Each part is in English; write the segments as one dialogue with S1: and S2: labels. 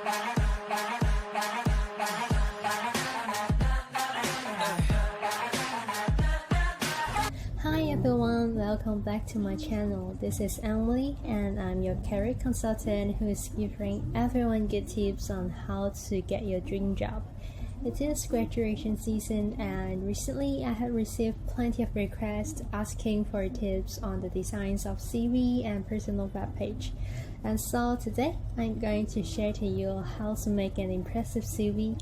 S1: Hi everyone, welcome back to my channel. This is Emily and I'm your career consultant who is giving everyone good tips on how to get your dream job. It is graduation season and recently I have received plenty of requests asking for tips on the designs of CV and personal web page. And so today I'm going to share to you how to make an impressive CV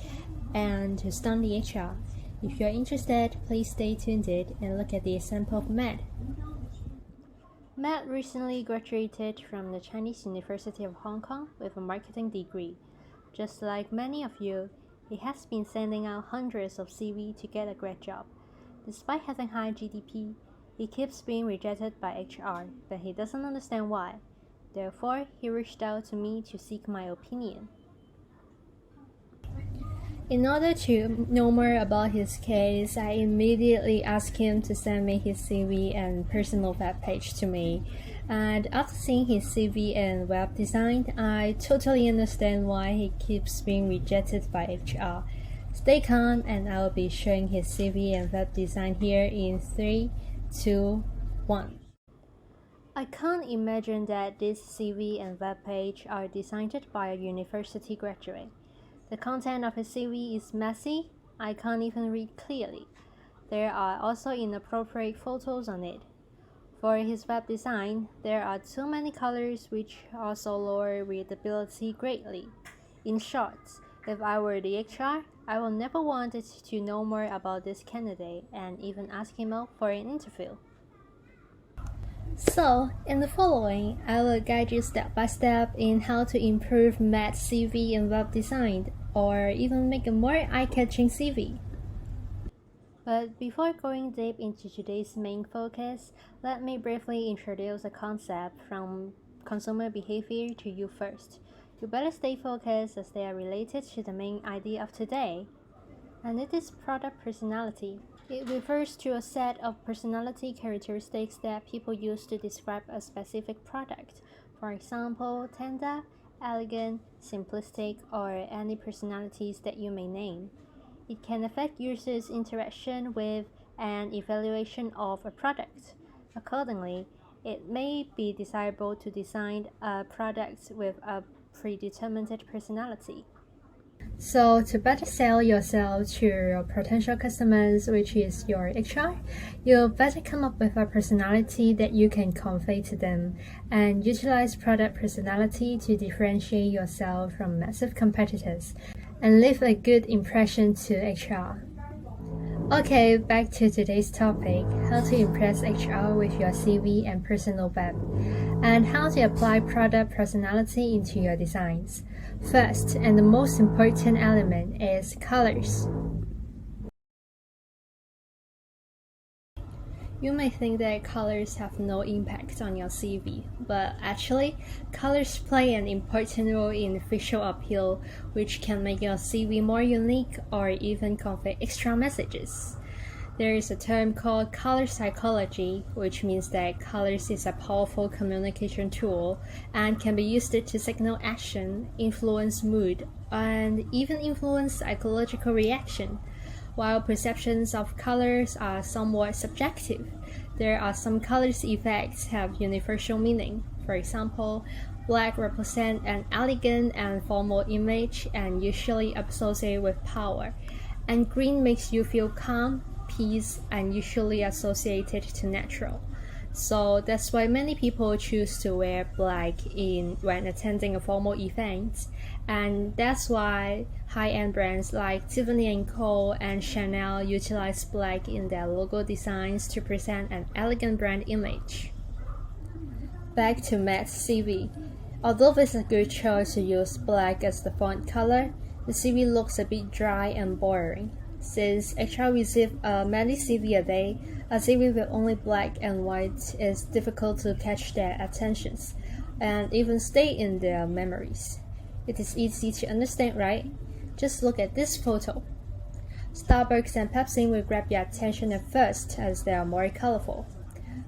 S1: and to stun the HR. If you're interested, please stay tuned and look at the example of Matt. Matt recently graduated from the Chinese University of Hong Kong with a marketing degree. Just like many of you, he has been sending out hundreds of CV to get a grad job. Despite having high GDP, he keeps being rejected by HR, but he doesn't understand why. Therefore, he reached out to me to seek my opinion. In order to know more about his case, I immediately asked him to send me his CV and personal web page to me. And after seeing his CV and web design, I totally understand why he keeps being rejected by HR. Stay calm and I will be showing his CV and web design here in 3, 2, 1. I can't imagine that this CV and web page are designed by a university graduate. The content of his CV is messy, I can't even read clearly. There are also inappropriate photos on it. For his web design, there are too many colors which also lower readability greatly. In short, if I were the HR, I would never wanted to know more about this candidate and even ask him out for an interview. So, in the following, I will guide you step by step in how to improve Matt's CV and web design, or even make a more eye-catching CV. But before going deep into today's main focus, let me briefly introduce a concept from consumer behavior to you first. You better stay focused as they are related to the main idea of today. And it is product personality. It refers to a set of personality characteristics that people use to describe a specific product. For example, tender, elegant, simplistic, or any personalities that you may name. It can affect users' interaction with and evaluation of a product. Accordingly, it may be desirable to design a product with a predetermined personality. So, to better sell yourself to your potential customers, which is your HR, you'll better come up with a personality that you can convey to them and utilize product personality to differentiate yourself from massive competitors and leave a good impression to HR. Okay, back to today's topic, how to impress HR with your CV and personal web, and how to apply product personality into your designs. First, and the most important element is colors. You may think that colors have no impact on your CV, but actually, colors play an important role in visual appeal, which can make your CV more unique or even convey extra messages. There is a term called color psychology, which means that colors is a powerful communication tool and can be used to signal action, influence mood, and even influence psychological reaction. While perceptions of colors are somewhat subjective, there are some colors effects have universal meaning. For example, black represents an elegant and formal image and usually associated with power, and green makes you feel calm, peace, and usually associated to natural. So that's why many people choose to wear black when attending a formal event, and that's why high-end brands like Tiffany & Co. and Chanel utilize black in their logo designs to present an elegant brand image. Back to Matt's CV. Although it's a good choice to use black as the font color, the CV looks a bit dry and boring. Since HR receives many CV a day, a CV with only black and white is difficult to catch their attentions and even stay in their memories. It is easy to understand, right? Just look at this photo. Starbucks and Pepsi will grab your attention at first as they are more colorful.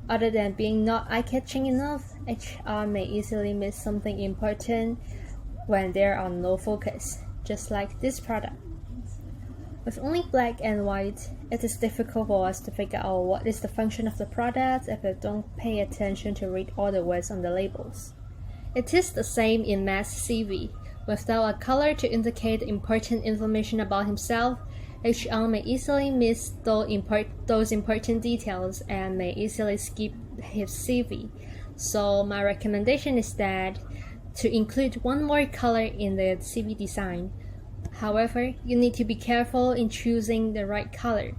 S1: Other than being not eye-catching enough, HR may easily miss something important when there are no focus, just like this product. With only black and white, it is difficult for us to figure out what is the function of the product if we don't pay attention to read all the words on the labels. It is the same in Matt's CV. Without a color to indicate important information about himself, HR may easily miss those important details and may easily skip his CV. So my recommendation is that to include one more color in the CV design. However, you need to be careful in choosing the right color.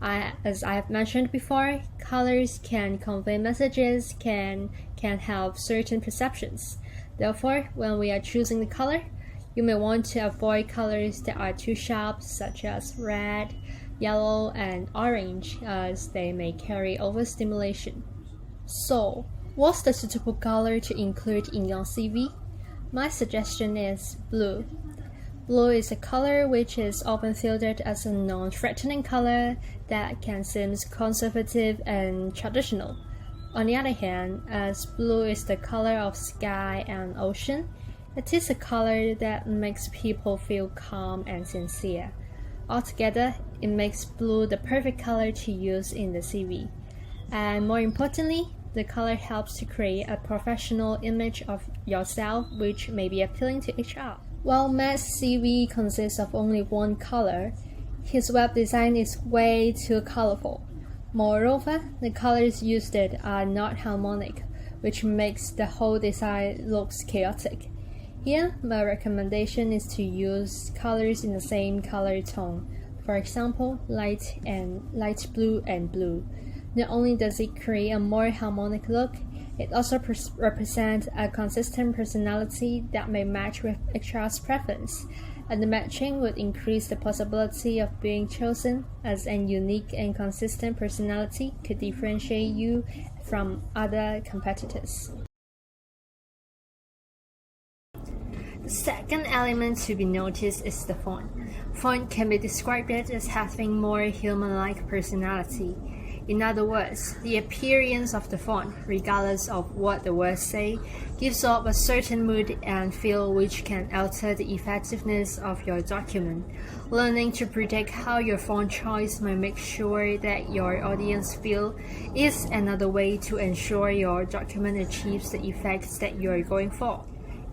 S1: As I have mentioned before, colors can convey messages, can have certain perceptions. Therefore, when we are choosing the color, you may want to avoid colors that are too sharp, such as red, yellow, and orange, as they may carry overstimulation. So, what's the suitable color to include in your CV? My suggestion is blue. Blue is a color which is often filtered as a non-threatening color that can seem conservative and traditional. On the other hand, as blue is the color of sky and ocean, it is a color that makes people feel calm and sincere. Altogether, it makes blue the perfect color to use in the CV. And more importantly, the color helps to create a professional image of yourself which may be appealing to HR. While Matt's CV consists of only one color, his web design is way too colorful. Moreover, the colors used are not harmonic, which makes the whole design look chaotic. Here, my recommendation is to use colors in the same color tone. For example, light blue and blue. Not only does it create a more harmonic look, it also represents a consistent personality that may match with HR's preference, and the matching would increase the possibility of being chosen, as a unique and consistent personality could differentiate you from other competitors. The second element to be noticed is the font. Font can be described as having more human-like personality. In other words, the appearance of the font, regardless of what the words say, gives off a certain mood and feel which can alter the effectiveness of your document. Learning to predict how your font choice may make sure that your audience feel is another way to ensure your document achieves the effects that you are going for.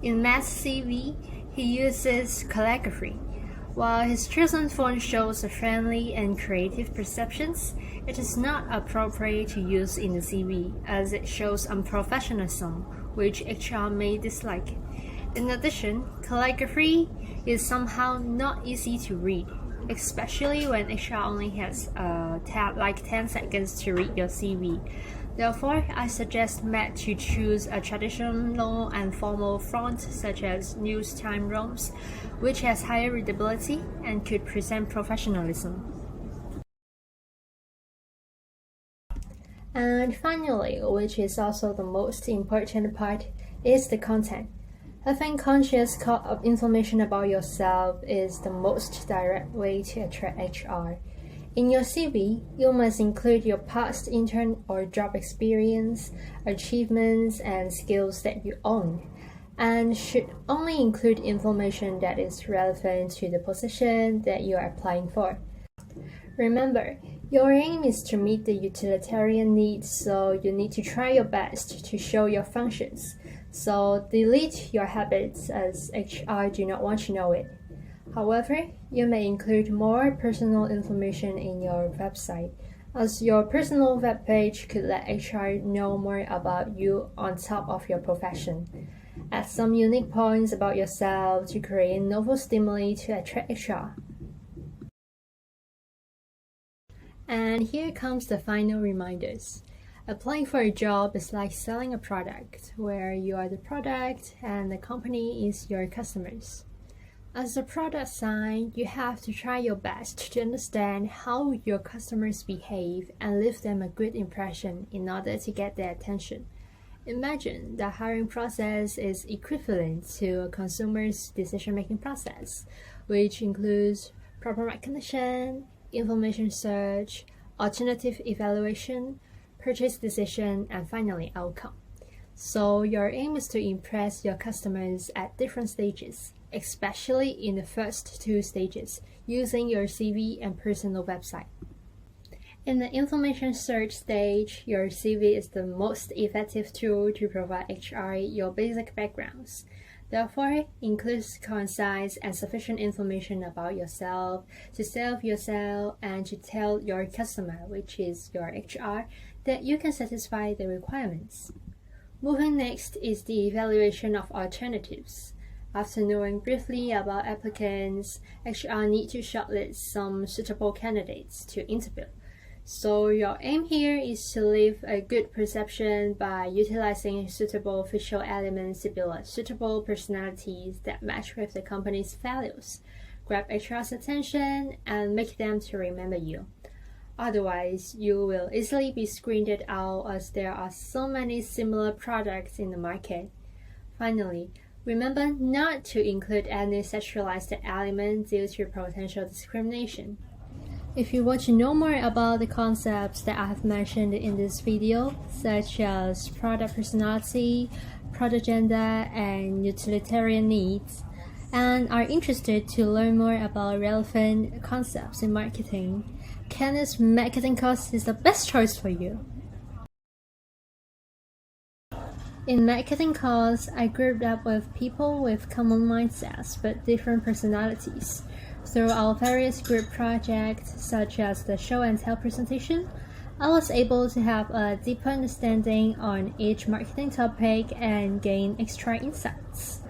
S1: In Matt's CV, he uses calligraphy. While his chosen font shows a friendly and creative perceptions, it is not appropriate to use in the CV as it shows unprofessionalism, which HR may dislike. In addition, calligraphy is somehow not easy to read, especially when HR only has 10 seconds to read your CV. Therefore, I suggest Matt to choose a traditional and formal font such as News Time Rome's, which has higher readability and could present professionalism. And finally, which is also the most important part, is the content. Having conscious information about yourself is the most direct way to attract HR. In your CV, you must include your past intern or job experience, achievements, and skills that you own, and should only include information that is relevant to the position that you are applying for. Remember, your aim is to meet the utilitarian needs, so you need to try your best to show your functions. So delete your habits as HR do not want to know it. However, you may include more personal information in your website, as your personal web page could let HR know more about you on top of your profession. Add some unique points about yourself to create novel stimuli to attract HR. And here comes the final reminders. Applying for a job is like selling a product, where you are the product and the company is your customers. As a product sign, you have to try your best to understand how your customers behave and leave them a good impression in order to get their attention. Imagine the hiring process is equivalent to a consumer's decision-making process, which includes problem recognition, information search, alternative evaluation, purchase decision, and finally outcome. So your aim is to impress your customers at different stages, especially in the first two stages, using your CV and personal website. In the information search stage, your CV is the most effective tool to provide HR your basic backgrounds. Therefore, it includes concise and sufficient information about yourself to sell yourself and to tell your customer, which is your HR, that you can satisfy the requirements. Moving next is the evaluation of alternatives. After knowing briefly about applicants, HR need to shortlist some suitable candidates to interview. So your aim here is to leave a good perception by utilizing suitable visual elements to build suitable personalities that match with the company's values, grab HR's attention, and make them to remember you. Otherwise, you will easily be screened out as there are so many similar products in the market. Finally, remember not to include any sexualized element due to potential discrimination. If you want to know more about the concepts that I have mentioned in this video, such as product personality, product gender, and utilitarian needs, and are interested to learn more about relevant concepts in marketing, Canon's marketing course is the best choice for you. In marketing course, I grouped up with people with common mindsets but different personalities. Through our various group projects, such as the show and tell presentation, I was able to have a deeper understanding on each marketing topic and gain extra insights.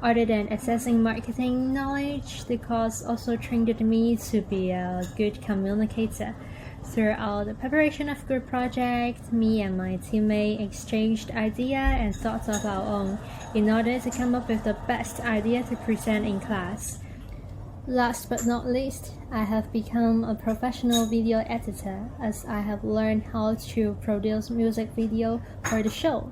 S1: Other than accessing marketing knowledge, the course also trained me to be a good communicator. Throughout the preparation of group project, me and my teammate exchanged ideas and thoughts of our own in order to come up with the best idea to present in class. Last but not least, I have become a professional video editor as I have learned how to produce music video for the show.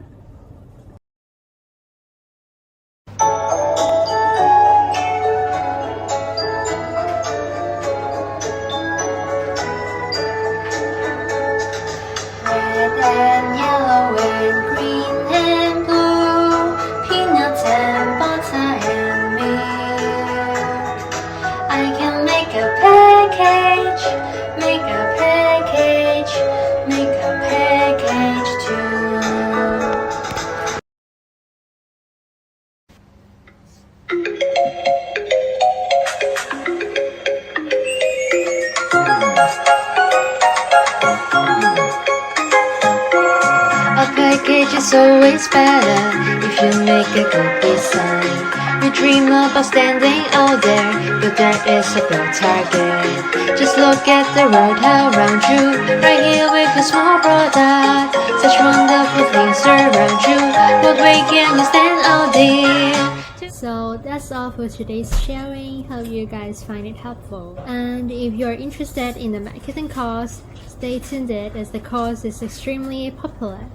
S2: Red and yellow and green and blue, peanuts and butter and milk. I can make a package, make a package, make a package too. A package is always better if you make a good design. You dream about standing out there, but there is a broad target. Just look at the world around you, right here with a small product. Such wonderful things around you, what way can you stand out there?
S1: So that's all for today's sharing. Hope you guys find it helpful. And if you're interested in the marketing course, stay tuned as the course is extremely popular.